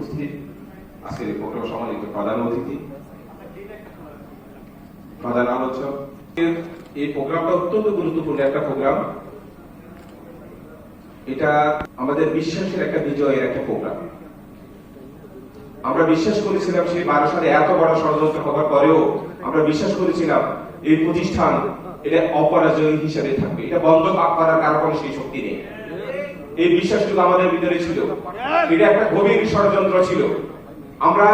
উপস্থিত, আজকের এই প্রোগ্রাম সম্মানিত প্রধান অতিথি, প্রধান আলোচক। এই প্রোগ্রামটা অত্যন্ত গুরুত্বপূর্ণ একটা প্রোগ্রাম। এটা আমাদের বিশ্বাসের একটা বিজয়ের একটা প্রোগ্রাম। আমরা বিশ্বাস করেছিলাম সেই 12 সালে এত বড় ষড়যন্ত্র হওয়ার পরেও আমরা বিশ্বাস করেছিলাম এই প্রতিষ্ঠান এটা অপরাজয় হিসেবে থাকবে, এটা বন্ধ করার কারো কোনো সেই শক্তি নেই। এই বিশ্বাসটুকু আমাদের ভিতরে ছিল। এটা একটা গভীর ষড়যন্ত্র ছিল। আমরা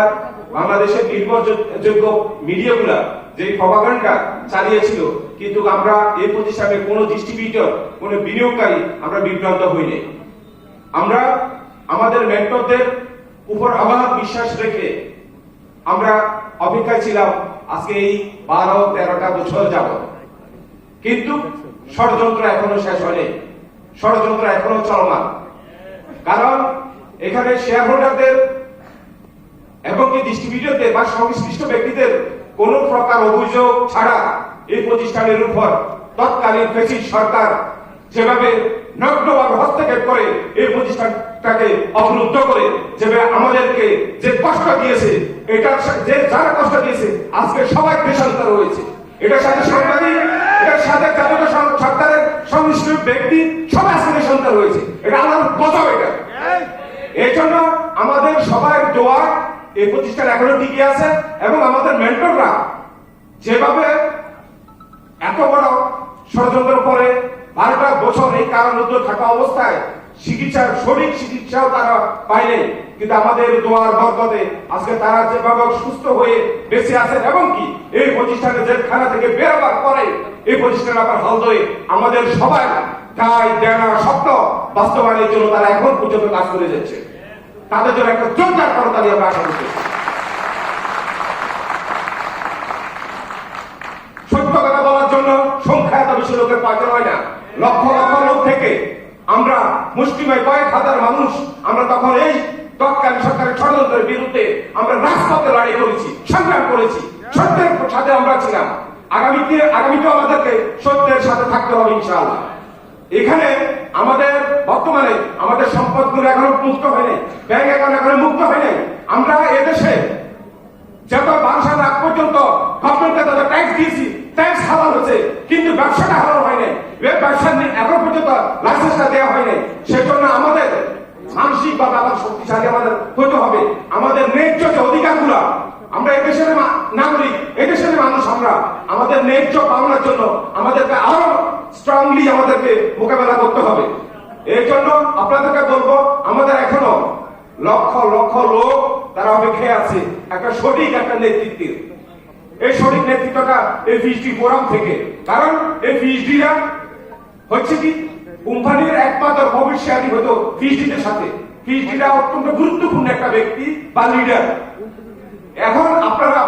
বাংলাদেশের নির্ভরযোগ্য মিডিয়াগুলা যে প্রপাগান্ডা চালিয়েছিল, কিন্তু আমরা এই প্রতিষ্ঠানের কোন ডিস্ট্রিবিউটর, কোন বিনিয়োগকারী আমরা বিভ্রান্ত হইনি। আমরা আমাদের মেন্টরদের উপর অগাধ বিশ্বাস রেখে আমরা অপেক্ষায় ছিলাম আজকে এই 12-13টা বছর যাবত। কিন্তু ষড়যন্ত্র এখনো শেষ হয়নি, ষড়যন্ত্র এখনো চলমান। কারণ এখানে শেয়ার হোল্ডারদের এবং কি ডিস্ট্রিবিউটরদের বা সংশ্লিষ্ট ব্যক্তিদের কোন প্রকার অভিযোগ ছাড়া এই প্রতিষ্ঠানের উপর তৎকালীন ফ্যাসিস্ট সরকার যেভাবে নগ্নভাবে হস্তক্ষেপ করে এই প্রতিষ্ঠানটাকে অবরুদ্ধ করে, যেভাবে আমাদেরকে যে কষ্ট দিয়েছে, এটা যে যারা কষ্ট দিয়েছে আজকে সবাই দেশান্তর হয়েছে। এটার সাথে সাংবাদিক, এটার সাথে জাতীয় সরকারের সংশ্লিষ্ট ব্যক্তি সবাই আজকে দেশান্তর হয়েছে। এটা আমার গজব। এটা এই জন্য আমাদের সবার দোয়া এই প্রতিষ্ঠান এখনো টিকে আছে এবং আমাদের মেন্টররা যেভাবে এত বড় ষড়যন্ত্রের পরে 12টা বছর এই কারারুদ্ধ থাকা অবস্থায় চিকিৎসার সঠিক চিকিৎসাও তারা পায়নি, কিন্তু আমাদের দোয়ার বরকতে আজকে তারা যেভাবে সুস্থ হয়ে বেঁচে আছেন এবং কি এই প্রতিষ্ঠানে জেলখানা থেকে বের হওয়ার পরে এই প্রতিষ্ঠানে আবার হাল ধরে আমাদের সবাই দায় দেনা স্বপ্ন বাস্তবায়নের জন্য তারা এখন পর্যন্ত কাজ করে যাচ্ছে। তাদের জন্য একটা জোরদার করতালি আমরা আশা করছি। সত্য কথা বলার জন্য সংখ্যা এত বেশি লোকের প্রয়োজন হয় না। লক্ষ লক্ষ লোক থেকে আমরা মুষ্টিমেয় কয়েক হাজার মানুষ আমরা তখন এই তৎকালীন সরকারের ষড়যন্ত্রের বিরুদ্ধে আমরা রাজপথে লড়াই করেছি, সংগ্রাম করেছি। সত্যের সাথে আমরা ছিলাম। আগামীতেও আমাদেরকে সত্যের সাথে থাকতে হবে ইনশাআল্লাহ। এখানে আমাদের বর্তমানে আমাদের সম্পদগুলো এখনো মুক্ত হয়নি, ব্যাংক অ্যাকাউন্ট এখনো মুক্ত হয়নি। আমরা এদেশে যত 12 সাল আগ পর্যন্ত গভর্নমেন্টকে তাদের ট্যাক্স দিয়েছি, ট্যাক্স হালাল হয়েছে, কিন্তু ব্যবসাটা হালাল হয়নি। ব্যবসা এখন পর্যন্ত লাইসেন্সটা দেওয়া হয়নি। সেজন্য আমাদের মানসিকভাবে আবার শক্তিশালী আমাদের হতে হবে। আমাদের ন্যায্য যে অধিকারগুলো, আমরা এদেশের নাগরিক, এদেশের মানুষ, আমরা আমাদের ন্যায্য পাওয়ার জন্য আমাদেরকে আরো স্ট্রংলি আমাদেরকে মোকাবেলা করতে হবে। এই জন্য আপনাদেরকে বলবো, আমাদের এখনো লক্ষ লক্ষ লোক তারা অপেক্ষায় আছে একটা সঠিক একটা নেতৃত্বের। এই সঠিক নেতৃত্বটা এই পিএইচডি ফোরাম থেকে। কারণ এই পিএইচডিরা হচ্ছে কি কোম্পানির একমাত্র ভবিষ্যৎই হতো পিএইচডিদের সাথে। পিএইচডিরা অত্যন্ত গুরুত্বপূর্ণ একটা ব্যক্তি বা লিডার। এখন আপনারা